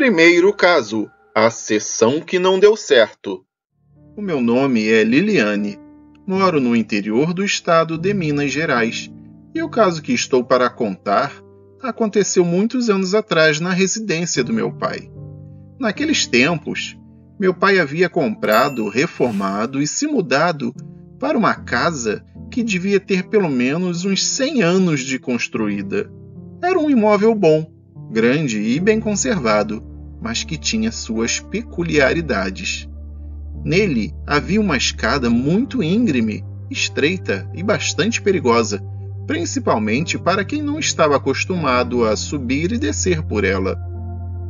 Primeiro caso, a sessão que não deu certo. O meu nome é Liliane. Moro no interior do estado de Minas Gerais. E o caso que estou para contar aconteceu muitos anos atrás na residência do meu pai. Naqueles tempos, meu pai havia comprado, reformado e se mudado para uma casa que devia ter pelo menos uns 100 anos de construída. Era um imóvel bom, grande e bem conservado, mas que tinha suas peculiaridades. Nele havia uma escada muito íngreme, estreita e bastante perigosa, principalmente para quem não estava acostumado a subir e descer por ela.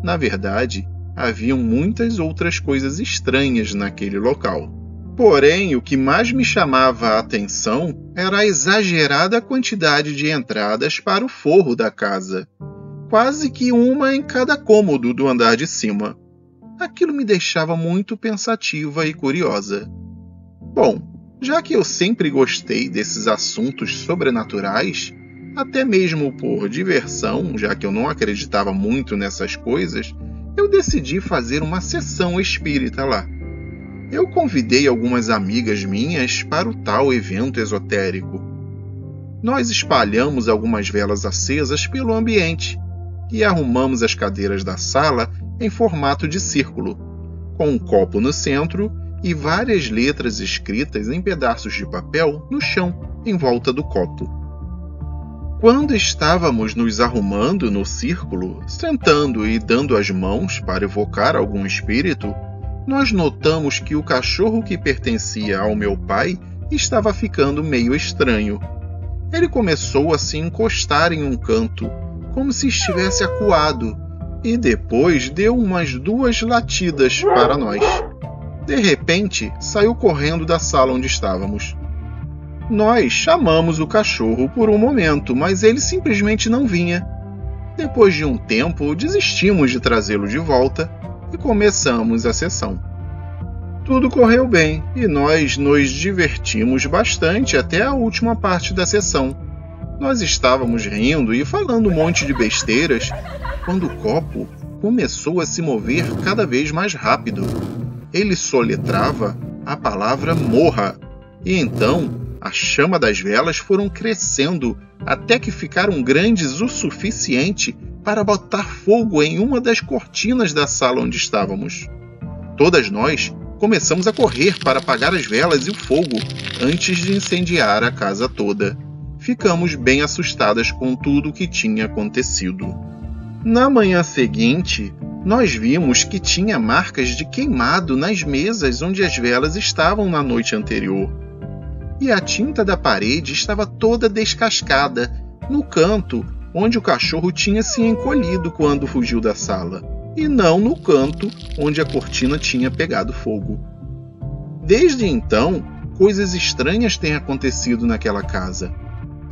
Na verdade, haviam muitas outras coisas estranhas naquele local. Porém, o que mais me chamava a atenção era a exagerada quantidade de entradas para o forro da casa. Quase que uma em cada cômodo do andar de cima. Aquilo me deixava muito pensativa e curiosa. Bom, já que eu sempre gostei desses assuntos sobrenaturais, até mesmo por diversão, já que eu não acreditava muito nessas coisas, eu decidi fazer uma sessão espírita lá. Eu convidei algumas amigas minhas para o tal evento esotérico. Nós espalhamos algumas velas acesas pelo ambiente e arrumamos as cadeiras da sala em formato de círculo, com um copo no centro e várias letras escritas em pedaços de papel no chão, em volta do copo. Quando estávamos nos arrumando no círculo, sentando e dando as mãos para evocar algum espírito, nós notamos que o cachorro que pertencia ao meu pai estava ficando meio estranho. Ele começou a se encostar em um canto, como se estivesse acuado, e depois deu umas 2 latidas para nós. De repente, saiu correndo da sala onde estávamos. Nós chamamos o cachorro por um momento, mas ele simplesmente não vinha. Depois de um tempo, desistimos de trazê-lo de volta e começamos a sessão. Tudo correu bem e nós nos divertimos bastante até a última parte da sessão. Nós estávamos rindo e falando um monte de besteiras quando o copo começou a se mover cada vez mais rápido. Ele soletrava a palavra morra, e então a chama das velas foram crescendo até que ficaram grandes o suficiente para botar fogo em uma das cortinas da sala onde estávamos. Todas nós começamos a correr para apagar as velas e o fogo antes de incendiar a casa toda. Ficamos bem assustadas com tudo o que tinha acontecido. Na manhã seguinte, nós vimos que tinha marcas de queimado nas mesas onde as velas estavam na noite anterior. E a tinta da parede estava toda descascada, no canto onde o cachorro tinha se encolhido quando fugiu da sala, e não no canto onde a cortina tinha pegado fogo. Desde então, coisas estranhas têm acontecido naquela casa.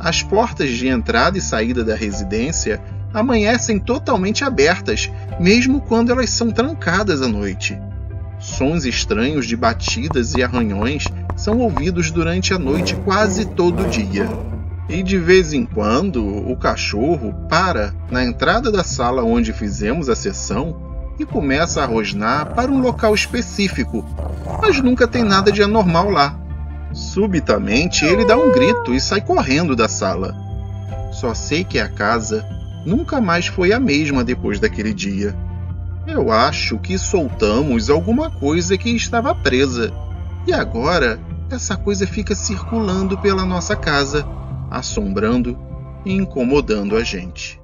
As portas de entrada e saída da residência amanhecem totalmente abertas, mesmo quando elas são trancadas à noite. Sons estranhos de batidas e arranhões são ouvidos durante a noite quase todo dia. E de vez em quando, o cachorro para na entrada da sala onde fizemos a sessão e começa a rosnar para um local específico, mas nunca tem nada de anormal lá. Subitamente, ele dá um grito e sai correndo da sala. Só sei que a casa nunca mais foi a mesma depois daquele dia. Eu acho que soltamos alguma coisa que estava presa. E agora, essa coisa fica circulando pela nossa casa, assombrando e incomodando a gente.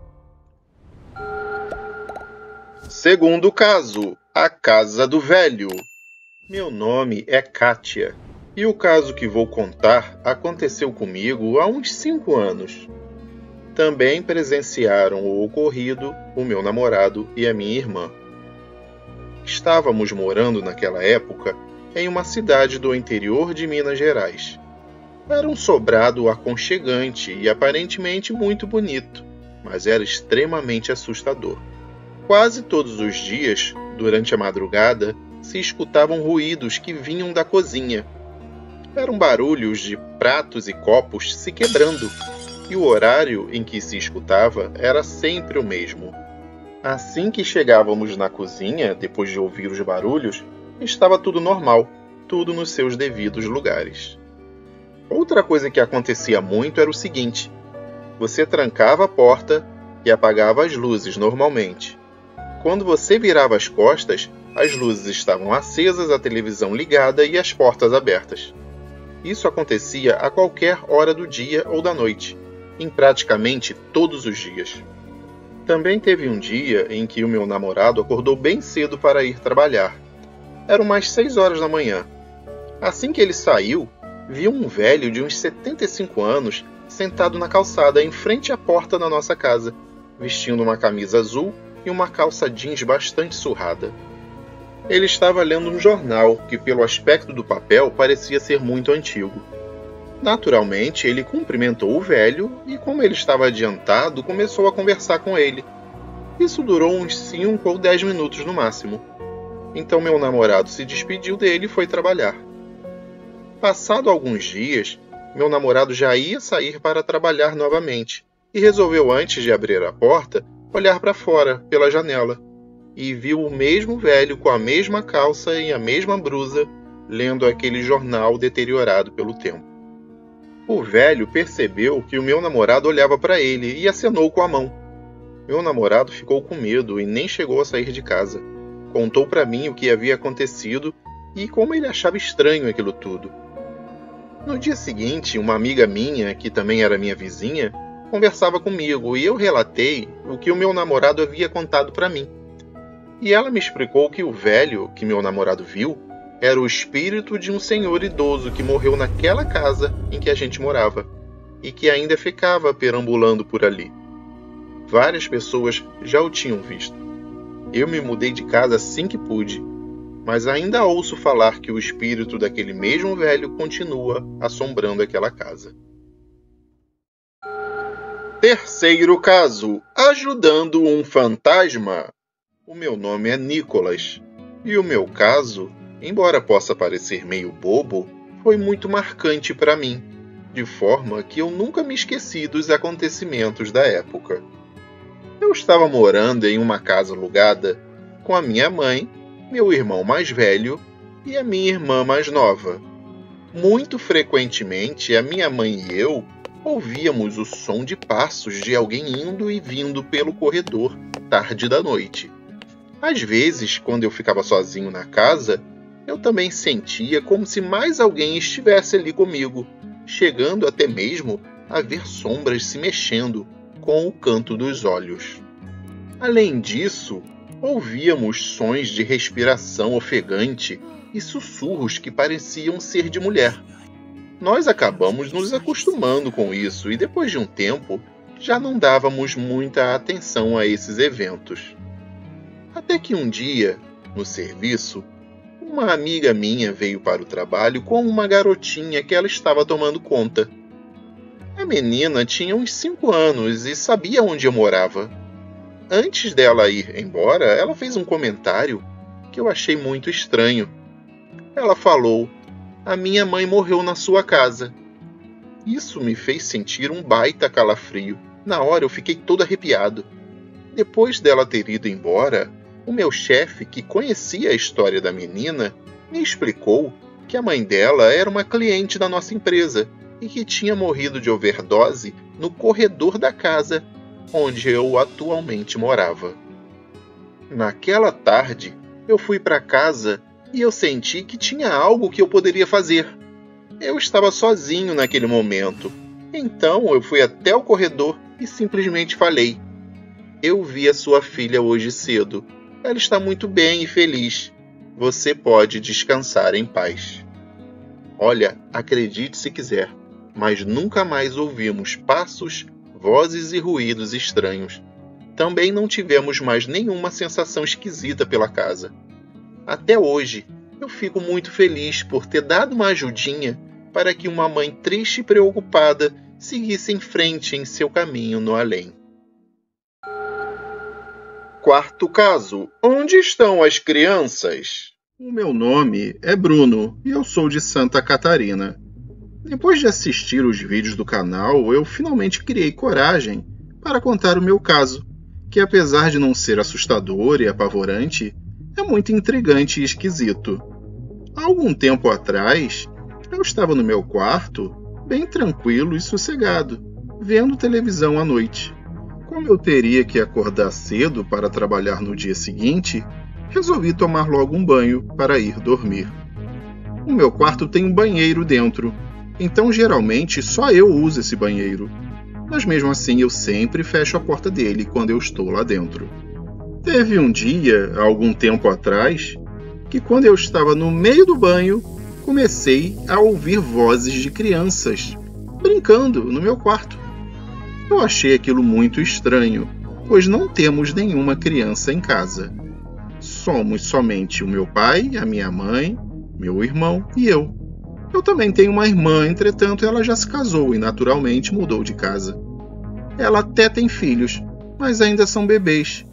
Segundo caso, a Casa do Velho. Meu nome é Kátia. E o caso que vou contar aconteceu comigo há uns 5 anos. Também presenciaram o ocorrido o meu namorado e a minha irmã. Estávamos morando naquela época em uma cidade do interior de Minas Gerais. Era um sobrado aconchegante e aparentemente muito bonito, mas era extremamente assustador. Quase todos os dias, durante a madrugada, se escutavam ruídos que vinham da cozinha. Eram barulhos de pratos e copos se quebrando, e o horário em que se escutava era sempre o mesmo. Assim que chegávamos na cozinha, depois de ouvir os barulhos, estava tudo normal, tudo nos seus devidos lugares. Outra coisa que acontecia muito era o seguinte: você trancava a porta e apagava as luzes normalmente. Quando você virava as costas, as luzes estavam acesas, a televisão ligada e as portas abertas. Isso acontecia a qualquer hora do dia ou da noite, em praticamente todos os dias. Também teve um dia em que o meu namorado acordou bem cedo para ir trabalhar. Eram umas 6 horas da manhã. Assim que ele saiu, viu um velho de uns 75 anos sentado na calçada em frente à porta da nossa casa, vestindo uma camisa azul e uma calça jeans bastante surrada. Ele estava lendo um jornal que, pelo aspecto do papel, parecia ser muito antigo. Naturalmente, ele cumprimentou o velho e, como ele estava adiantado, começou a conversar com ele. Isso durou uns 5 ou 10 minutos no máximo. Então meu namorado se despediu dele e foi trabalhar. Passado alguns dias, meu namorado já ia sair para trabalhar novamente e resolveu, antes de abrir a porta, olhar para fora, pela janela, e viu o mesmo velho com a mesma calça e a mesma blusa, lendo aquele jornal deteriorado pelo tempo. O velho percebeu que o meu namorado olhava para ele e acenou com a mão. Meu namorado ficou com medo e nem chegou a sair de casa. Contou para mim o que havia acontecido e como ele achava estranho aquilo tudo. No dia seguinte, uma amiga minha, que também era minha vizinha, conversava comigo e eu relatei o que o meu namorado havia contado para mim. E ela me explicou que o velho que meu namorado viu era o espírito de um senhor idoso que morreu naquela casa em que a gente morava e que ainda ficava perambulando por ali. Várias pessoas já o tinham visto. Eu me mudei de casa assim que pude, mas ainda ouço falar que o espírito daquele mesmo velho continua assombrando aquela casa. Terceiro caso: ajudando um fantasma. O meu nome é Nicolas, e o meu caso, embora possa parecer meio bobo, foi muito marcante para mim, de forma que eu nunca me esqueci dos acontecimentos da época. Eu estava morando em uma casa alugada com a minha mãe, meu irmão mais velho e a minha irmã mais nova. Muito frequentemente, a minha mãe e eu ouvíamos o som de passos de alguém indo e vindo pelo corredor, tarde da noite. Às vezes, quando eu ficava sozinho na casa, eu também sentia como se mais alguém estivesse ali comigo, chegando até mesmo a ver sombras se mexendo com o canto dos olhos. Além disso, ouvíamos sons de respiração ofegante e sussurros que pareciam ser de mulher. Nós acabamos nos acostumando com isso e, depois de um tempo, já não dávamos muita atenção a esses eventos. Até que um dia, no serviço, uma amiga minha veio para o trabalho com uma garotinha que ela estava tomando conta. A menina tinha uns 5 anos e sabia onde eu morava. Antes dela ir embora, ela fez um comentário que eu achei muito estranho. Ela falou: "A minha mãe morreu na sua casa." Isso me fez sentir um baita calafrio. Na hora eu fiquei todo arrepiado. Depois dela ter ido embora, o meu chefe, que conhecia a história da menina, me explicou que a mãe dela era uma cliente da nossa empresa e que tinha morrido de overdose no corredor da casa onde eu atualmente morava. Naquela tarde, eu fui para casa e eu senti que tinha algo que eu poderia fazer. Eu estava sozinho naquele momento, então eu fui até o corredor e simplesmente falei: "Eu vi a sua filha hoje cedo. Ela está muito bem e feliz. Você pode descansar em paz." Olha, acredite se quiser, mas nunca mais ouvimos passos, vozes e ruídos estranhos. Também não tivemos mais nenhuma sensação esquisita pela casa. Até hoje, eu fico muito feliz por ter dado uma ajudinha para que uma mãe triste e preocupada seguisse em frente em seu caminho no além. Quarto caso: onde estão as crianças? O meu nome é Bruno e eu sou de Santa Catarina. Depois de assistir os vídeos do canal, eu finalmente criei coragem para contar o meu caso, que, apesar de não ser assustador e apavorante, é muito intrigante e esquisito. Há algum tempo atrás, eu estava no meu quarto, bem tranquilo e sossegado, vendo televisão à noite. Como eu teria que acordar cedo para trabalhar no dia seguinte, resolvi tomar logo um banho para ir dormir. O meu quarto tem um banheiro dentro, então geralmente só eu uso esse banheiro. Mas mesmo assim eu sempre fecho a porta dele quando eu estou lá dentro. Teve um dia, há algum tempo atrás, que quando eu estava no meio do banho, comecei a ouvir vozes de crianças brincando no meu quarto. Eu achei aquilo muito estranho, pois não temos nenhuma criança em casa. Somos somente o meu pai, a minha mãe, meu irmão e eu. Eu também tenho uma irmã, entretanto ela já se casou e naturalmente mudou de casa. Ela até tem filhos, mas ainda são bebês.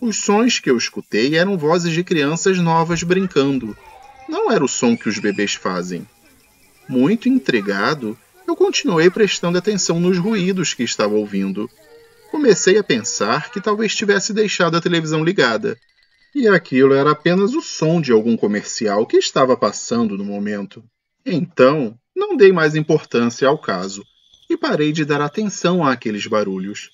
Os sons que eu escutei eram vozes de crianças novas brincando. Não era o som que os bebês fazem. Muito intrigado, eu continuei prestando atenção nos ruídos que estava ouvindo. Comecei a pensar que talvez tivesse deixado a televisão ligada, e aquilo era apenas o som de algum comercial que estava passando no momento. Então, não dei mais importância ao caso, e parei de dar atenção àqueles barulhos.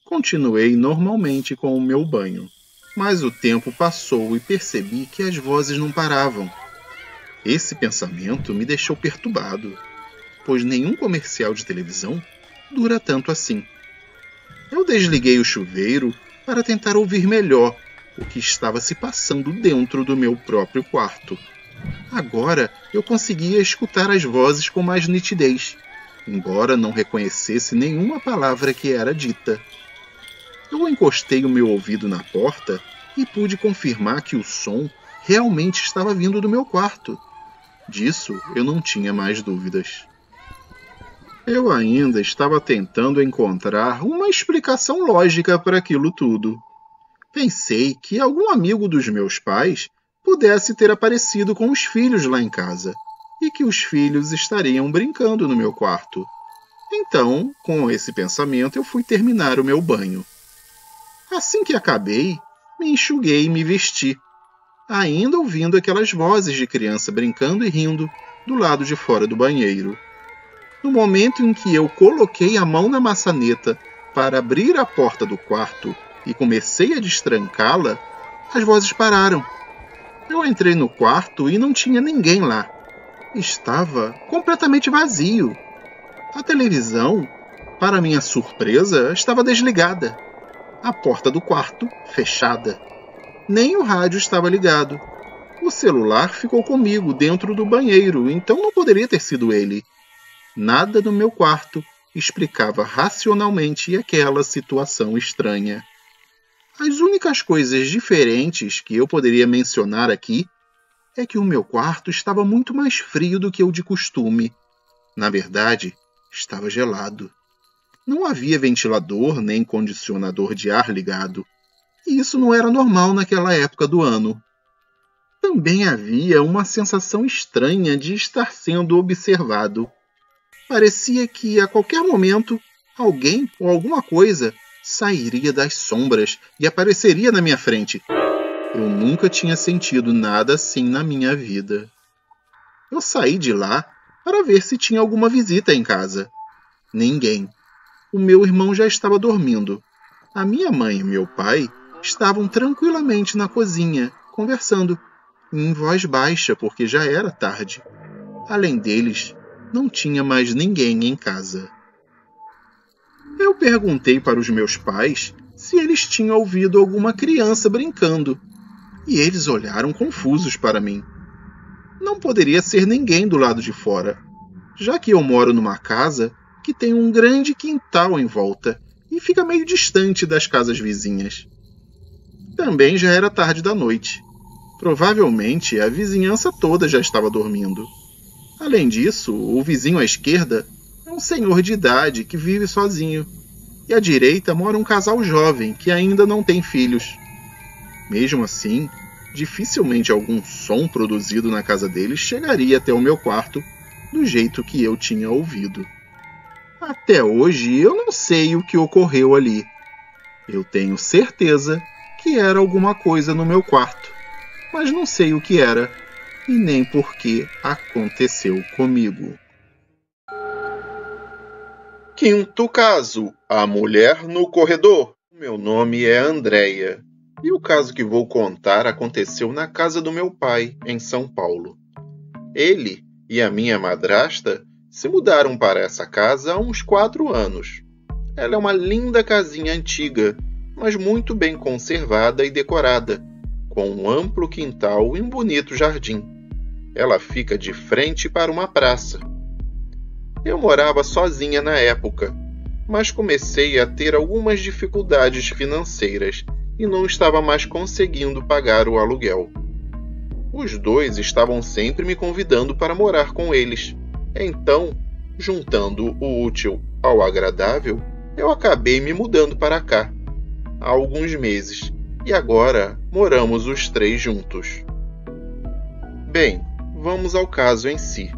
Continuei normalmente com o meu banho, mas o tempo passou e percebi que as vozes não paravam. Esse pensamento me deixou perturbado, pois nenhum comercial de televisão dura tanto assim. Eu desliguei o chuveiro para tentar ouvir melhor o que estava se passando dentro do meu próprio quarto. Agora eu conseguia escutar as vozes com mais nitidez, embora não reconhecesse nenhuma palavra que era dita. Eu encostei o meu ouvido na porta e pude confirmar que o som realmente estava vindo do meu quarto. Disso eu não tinha mais dúvidas. Eu ainda estava tentando encontrar uma explicação lógica para aquilo tudo. Pensei que algum amigo dos meus pais pudesse ter aparecido com os filhos lá em casa e que os filhos estariam brincando no meu quarto. Então, com esse pensamento, eu fui terminar o meu banho. Assim que acabei, me enxuguei e me vesti, ainda ouvindo aquelas vozes de criança brincando e rindo do lado de fora do banheiro. No momento em que eu coloquei a mão na maçaneta para abrir a porta do quarto e comecei a destrancá-la, as vozes pararam. Eu entrei no quarto e não tinha ninguém lá. Estava completamente vazio. A televisão, para minha surpresa, estava desligada. A porta do quarto fechada. Nem o rádio estava ligado. O celular ficou comigo dentro do banheiro, então não poderia ter sido ele. Nada no meu quarto explicava racionalmente aquela situação estranha. As únicas coisas diferentes que eu poderia mencionar aqui é que o meu quarto estava muito mais frio do que o de costume. Na verdade, estava gelado. Não havia ventilador nem condicionador de ar ligado, e isso não era normal naquela época do ano. Também havia uma sensação estranha de estar sendo observado. Parecia que, a qualquer momento, alguém ou alguma coisa sairia das sombras e apareceria na minha frente. Eu nunca tinha sentido nada assim na minha vida. Eu saí de lá para ver se tinha alguma visita em casa. Ninguém. O meu irmão já estava dormindo. A minha mãe e meu pai estavam tranquilamente na cozinha, conversando, em voz baixa porque já era tarde. Além deles, não tinha mais ninguém em casa. Eu perguntei para os meus pais se eles tinham ouvido alguma criança brincando, e eles olharam confusos para mim. Não poderia ser ninguém do lado de fora, já que eu moro numa casa que tem um grande quintal em volta e fica meio distante das casas vizinhas. Também já era tarde da noite. Provavelmente a vizinhança toda já estava dormindo. Além disso, o vizinho à esquerda é um senhor de idade que vive sozinho, e à direita mora um casal jovem que ainda não tem filhos. Mesmo assim, dificilmente algum som produzido na casa deles chegaria até o meu quarto do jeito que eu tinha ouvido. Até hoje eu não sei o que ocorreu ali. Eu tenho certeza que era alguma coisa no meu quarto, mas não sei o que era e nem por que aconteceu comigo. Quinto caso: a mulher no corredor. Meu nome é Andréia e o caso que vou contar aconteceu na casa do meu pai, em São Paulo. Ele e a minha madrasta se mudaram para essa casa há uns 4 anos. Ela é uma linda casinha antiga, mas muito bem conservada e decorada, com um amplo quintal e um bonito jardim. Ela fica de frente para uma praça. Eu morava sozinha na época, mas comecei a ter algumas dificuldades financeiras e não estava mais conseguindo pagar o aluguel. Os dois estavam sempre me convidando para morar com eles. Então, juntando o útil ao agradável, eu acabei me mudando para cá, há alguns meses, e agora moramos os 3 juntos. Bem, vamos ao caso em si.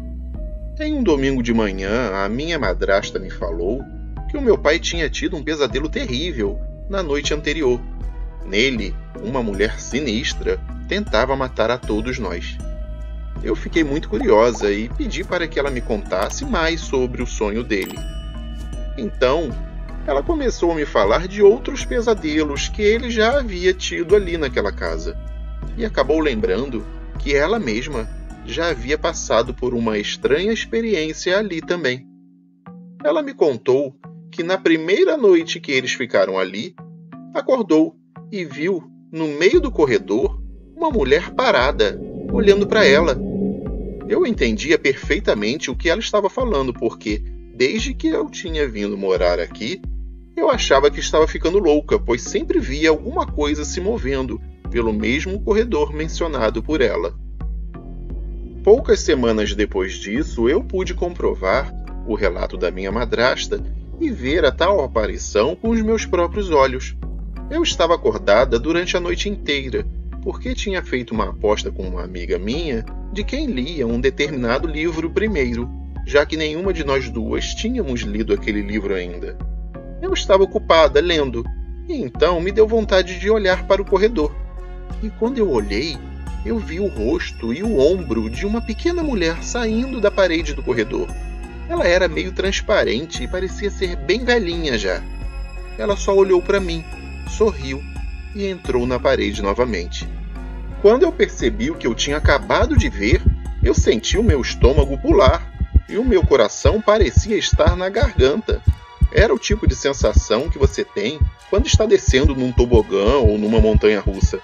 Em um domingo de manhã, a minha madrasta me falou que o meu pai tinha tido um pesadelo terrível na noite anterior. Nele, uma mulher sinistra tentava matar a todos nós. Eu fiquei muito curiosa e pedi para que ela me contasse mais sobre o sonho dele. Então, ela começou a me falar de outros pesadelos que ele já havia tido ali naquela casa, e acabou lembrando que ela mesma já havia passado por uma estranha experiência ali também. Ela me contou que na primeira noite que eles ficaram ali, acordou e viu, no meio do corredor, uma mulher parada, olhando para ela. Eu entendia perfeitamente o que ela estava falando, porque, desde que eu tinha vindo morar aqui, eu achava que estava ficando louca, pois sempre via alguma coisa se movendo pelo mesmo corredor mencionado por ela. Poucas semanas depois disso, eu pude comprovar o relato da minha madrasta e ver a tal aparição com os meus próprios olhos. Eu estava acordada durante a noite inteira, porque tinha feito uma aposta com uma amiga minha de quem lia um determinado livro primeiro, já que nenhuma de nós duas tínhamos lido aquele livro ainda. Eu estava ocupada lendo, e então me deu vontade de olhar para o corredor. E quando eu olhei, eu vi o rosto e o ombro de uma pequena mulher saindo da parede do corredor. Ela era meio transparente e parecia ser bem velhinha já. Ela só olhou para mim, sorriu e entrou na parede novamente. Quando eu percebi o que eu tinha acabado de ver, eu senti o meu estômago pular e o meu coração parecia estar na garganta. Era o tipo de sensação que você tem quando está descendo num tobogã ou numa montanha-russa.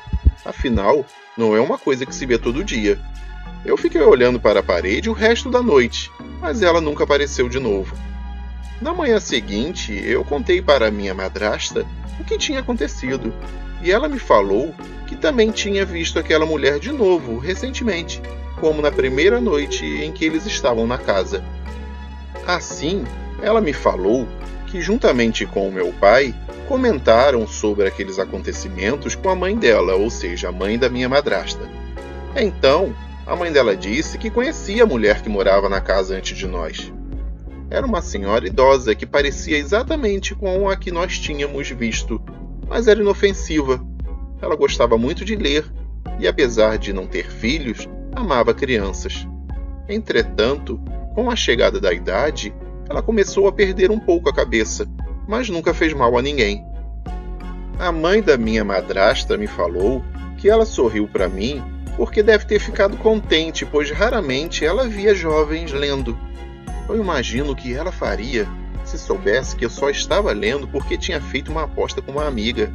Afinal, não é uma coisa que se vê todo dia. Eu fiquei olhando para a parede o resto da noite, mas ela nunca apareceu de novo. Na manhã seguinte, eu contei para minha madrasta o que tinha acontecido, e ela me falou que também tinha visto aquela mulher de novo, recentemente, como na primeira noite em que eles estavam na casa. Assim, ela me falou que, juntamente com o meu pai, comentaram sobre aqueles acontecimentos com a mãe dela, ou seja, a mãe da minha madrasta. Então, a mãe dela disse que conhecia a mulher que morava na casa antes de nós. Era uma senhora idosa que parecia exatamente com a que nós tínhamos visto, mas era inofensiva. Ela gostava muito de ler e, apesar de não ter filhos, amava crianças. Entretanto, com a chegada da idade, ela começou a perder um pouco a cabeça, mas nunca fez mal a ninguém. A mãe da minha madrasta me falou que ela sorriu para mim porque deve ter ficado contente, pois raramente ela via jovens lendo. Eu imagino o que ela faria se soubesse que eu só estava lendo porque tinha feito uma aposta com uma amiga.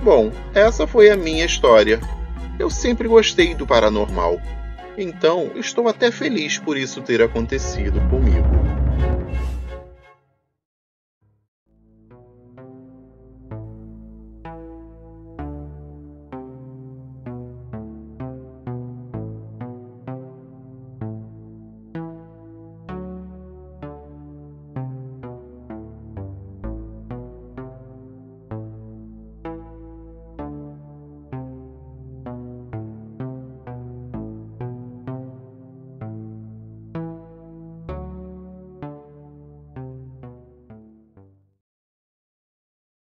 Bom, essa foi a minha história. Eu sempre gostei do paranormal, então estou até feliz por isso ter acontecido comigo.